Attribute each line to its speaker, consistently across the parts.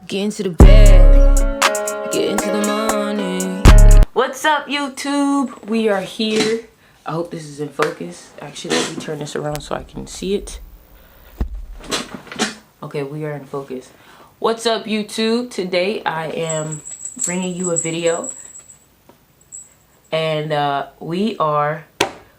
Speaker 1: Get into the bed, get into the money. What's up, YouTube? We are here. I hope this is in focus. Actually, let me turn this around so I can see it. Okay, we are in focus. What's up, YouTube? Today I am bringing you a video. And we are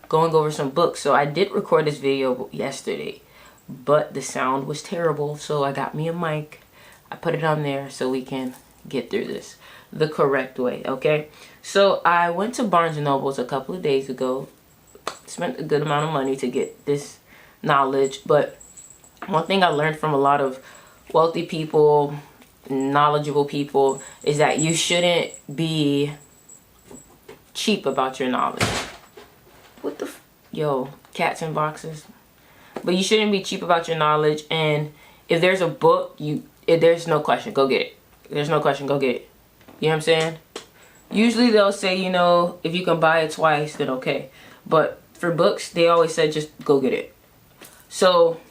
Speaker 1: going over some books. So I did record this video yesterday, but the sound was terrible. So I got me a mic. I put it on there so we can get through this the correct way, okay? So I went to Barnes & Noble's a couple of days ago. Spent a good amount of money to get this knowledge. But one thing I learned from a lot of wealthy people, knowledgeable people, is that you shouldn't be cheap about your knowledge. What the yo, cats in boxes. But you shouldn't be cheap about your knowledge. And if there's a book, there's no question, go get it. There's no question, go get it. You know what I'm saying? Usually they'll say, you know, if you can buy it twice, then okay. But for books, they always said just go get it. So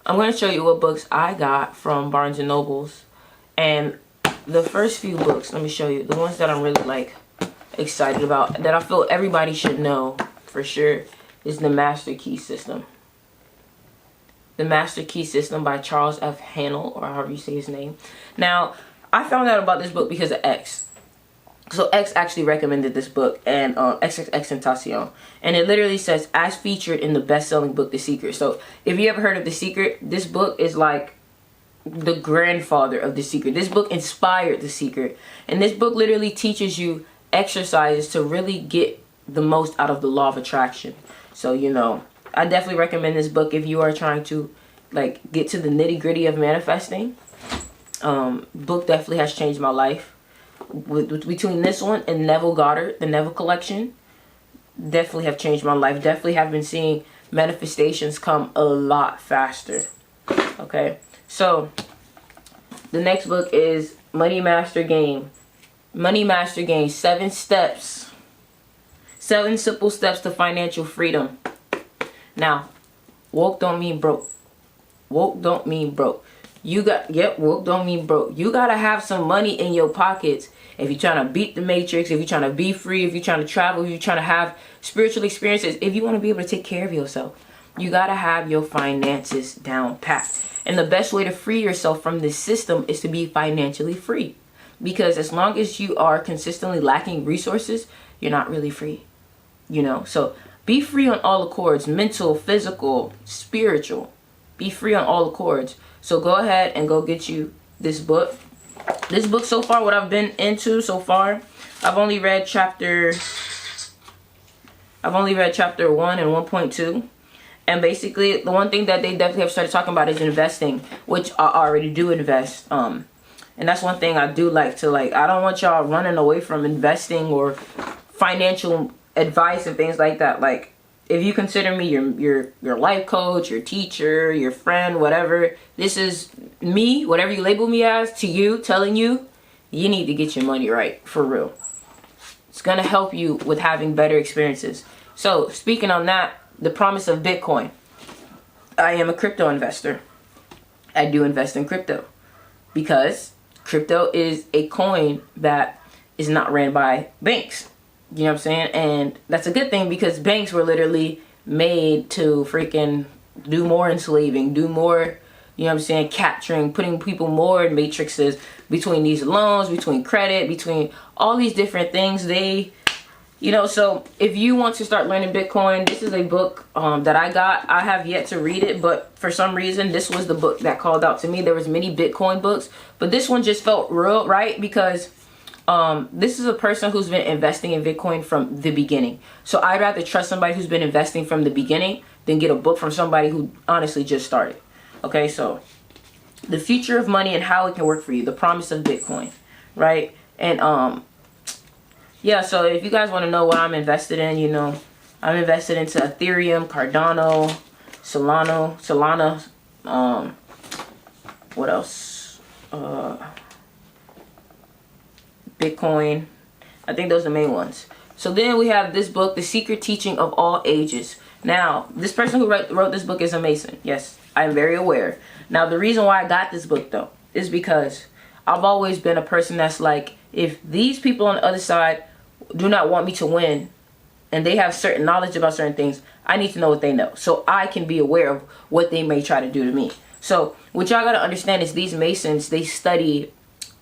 Speaker 1: I'm going to show you what books I got from Barnes & Noble's. And the first few books, let me show you. The ones that I'm really like excited about, that I feel everybody should know for sure, is The Master Key System. The Master Key System by Charles F. Hannell, or however you say his name. Now, I found out about this book because of X. So X actually recommended this book, and XXXTentacion. And it literally says, as featured in the best-selling book, The Secret. So if you ever heard of The Secret, this book is like the grandfather of The Secret. This book inspired The Secret. And this book literally teaches you exercises to really get the most out of the law of attraction. So, you know, I definitely recommend this book if you are trying to like get to the nitty-gritty of manifesting. Book definitely has changed my life. Between this one and Neville Goddard, the Neville collection, definitely have changed my life. Definitely have been seeing manifestations come a lot faster. Okay, so the next book is Money Master Game. Money Master Game, 7 steps. 7 simple steps to financial freedom. Now, woke don't mean broke. Woke don't mean broke. Woke don't mean broke. You gotta have some money in your pockets if you're trying to beat the matrix, if you're trying to be free, if you're trying to travel, if you're trying to have spiritual experiences, if you want to be able to take care of yourself. You gotta have your finances down pat. And the best way to free yourself from this system is to be financially free. Because as long as you are consistently lacking resources, you're not really free. You know, so be free on all accords, mental, physical, spiritual. Be free on all accords. So go ahead and go get you this book. This book so far, what I've been into so far, I've only read chapter 1 and 1.2. And basically, the one thing that they definitely have started talking about is investing, which I already do invest. And that's one thing I do like to I don't want y'all running away from investing or financial advice and things like that. Like, if you consider me your life coach, your teacher, your friend, whatever, this is me, whatever you label me as, to you, telling you, you need to get your money right, for real. It's going to help you with having better experiences. So, speaking on that, the promise of Bitcoin. I am a crypto investor. I do invest in crypto because crypto is a coin that is not ran by banks. You know what I'm saying? And that's a good thing because banks were literally made to freaking do more enslaving, do more, you know what I'm saying, capturing, putting people more in matrices between these loans, between credit, between all these different things. They, you know, so if you want to start learning Bitcoin, this is a book that I got. I have yet to read it, but for some reason, this was the book that called out to me. There was many Bitcoin books, but this one just felt real, right? Because this is a person who's been investing in Bitcoin from the beginning. So I'd rather trust somebody who's been investing from the beginning than get a book from somebody who honestly just started. Okay, so the future of money and how it can work for you. The promise of Bitcoin, right? And yeah, so if you guys want to know what I'm invested in, you know, I'm invested into Ethereum, Cardano, Solana, what else? Bitcoin. I think those are the main ones. So then we have this book, The Secret Teaching of All Ages. Now, this person who wrote this book is a Mason. Yes, I am very aware. Now, the reason why I got this book, though, is because I've always been a person that's like, if these people on the other side do not want me to win, and they have certain knowledge about certain things, I need to know what they know, so I can be aware of what they may try to do to me. So what y'all gotta understand is these Masons, they study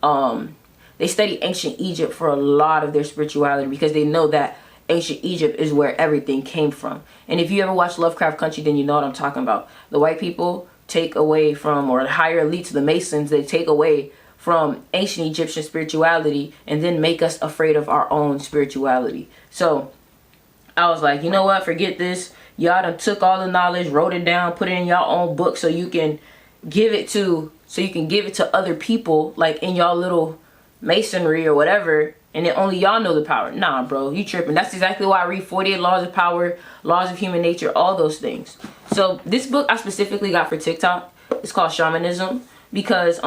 Speaker 1: ancient Egypt for a lot of their spirituality, because they know that ancient Egypt is where everything came from. And if you ever watch Lovecraft Country, then you know what I'm talking about. The white people take away from, or the higher elites, the Masons, they take away from ancient Egyptian spirituality and then make us afraid of our own spirituality. So I was like, you know what, forget this. Y'all done took all the knowledge, wrote it down, put it in y'all own book so you can give it to other people, like in y'all little masonry or whatever, and then only y'all know the power. Nah, bro, you tripping. That's exactly why I read 48 Laws of Power, Laws of Human Nature, all those things. So this book I specifically got for TikTok. It's called Shamanism, because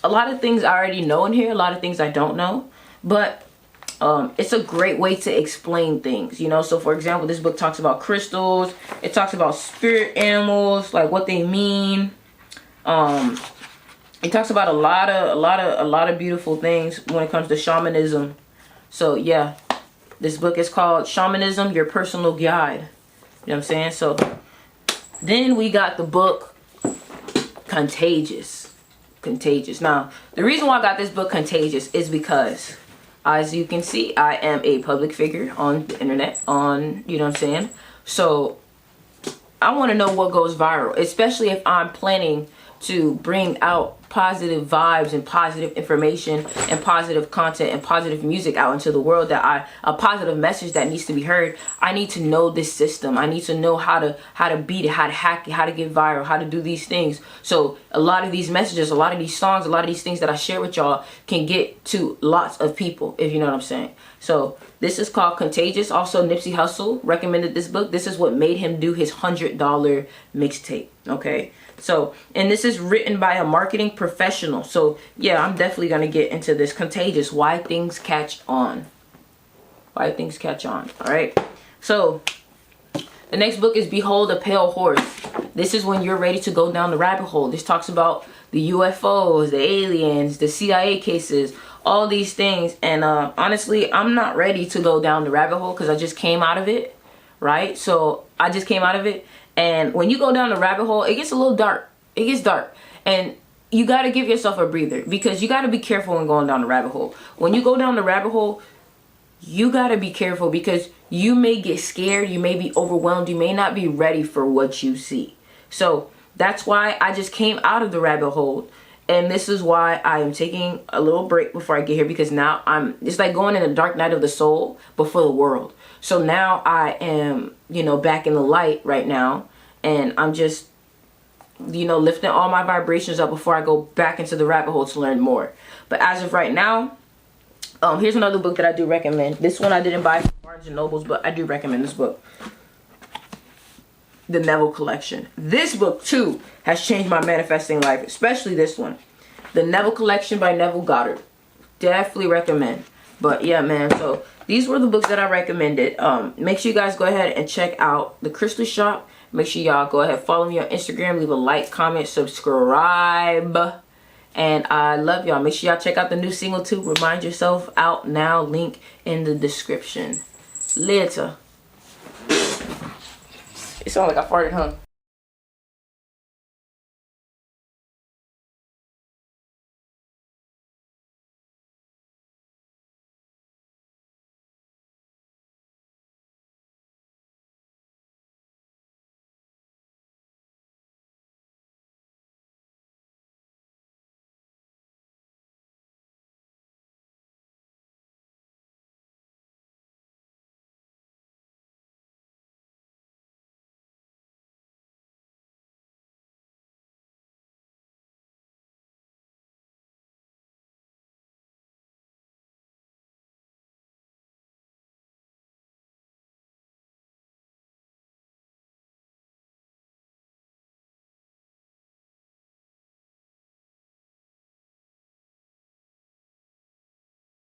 Speaker 1: a lot of things I already know in here, a lot of things I don't know, but it's a great way to explain things, you know. So for example, this book talks about crystals, it talks about spirit animals, like what they mean. It talks about a lot of beautiful things when it comes to shamanism. So yeah, this book is called Shamanism, Your Personal Guide. You know what I'm saying? So then we got the book Contagious. Now, the reason why I got this book Contagious is because, as you can see, I am a public figure on the internet, you know what I'm saying? So I want to know what goes viral, especially if I'm planning to bring out positive vibes and positive information and positive content and positive music out into the world, a positive message that needs to be heard. I need to know this system. I need to know how to beat it, how to hack it, how to get viral, how to do these things. So a lot of these messages, a lot of these songs, a lot of these things that I share with y'all can get to lots of people, if you know what I'm saying. So this is called Contagious. Also, Nipsey Hussle recommended this book. This is what made him do his $100 mixtape. Okay. So, and this is written by a marketing professional. So yeah, I'm definitely going to get into this. Contagious, why things catch on. Why things catch on. All right. So the next book is Behold a Pale Horse. This is when you're ready to go down the rabbit hole. This talks about the UFOs, the aliens, the CIA cases, all these things. And honestly, I'm not ready to go down the rabbit hole because I just came out of it. Right. So I just came out of it. And when you go down the rabbit hole, it gets a little dark. It gets dark. And you got to give yourself a breather, because you got to be careful when going down the rabbit hole. When you go down the rabbit hole, you got to be careful, because you may get scared. You may be overwhelmed. You may not be ready for what you see. So that's why I just came out of the rabbit hole. And this is why I am taking a little break before I get here, because now it's like going in a dark night of the soul, but for the world. So now I am, you know, back in the light right now. And I'm just, you know, lifting all my vibrations up before I go back into the rabbit hole to learn more. But as of right now, here's another book that I do recommend. This one I didn't buy from Barnes and Nobles, but I do recommend this book. The Neville Collection. This book too has changed my manifesting life, especially this one. The Neville Collection by Neville Goddard. Definitely recommend. But yeah, man, so these were the books that I recommended. Make sure you guys go ahead and check out the Crystal Shop. Make sure y'all go ahead, follow me on Instagram, leave a like, comment, subscribe. And I love y'all. Make sure y'all check out the new single too, Remind Yourself, out now. Link in the description. Later. It sounded like I farted, huh?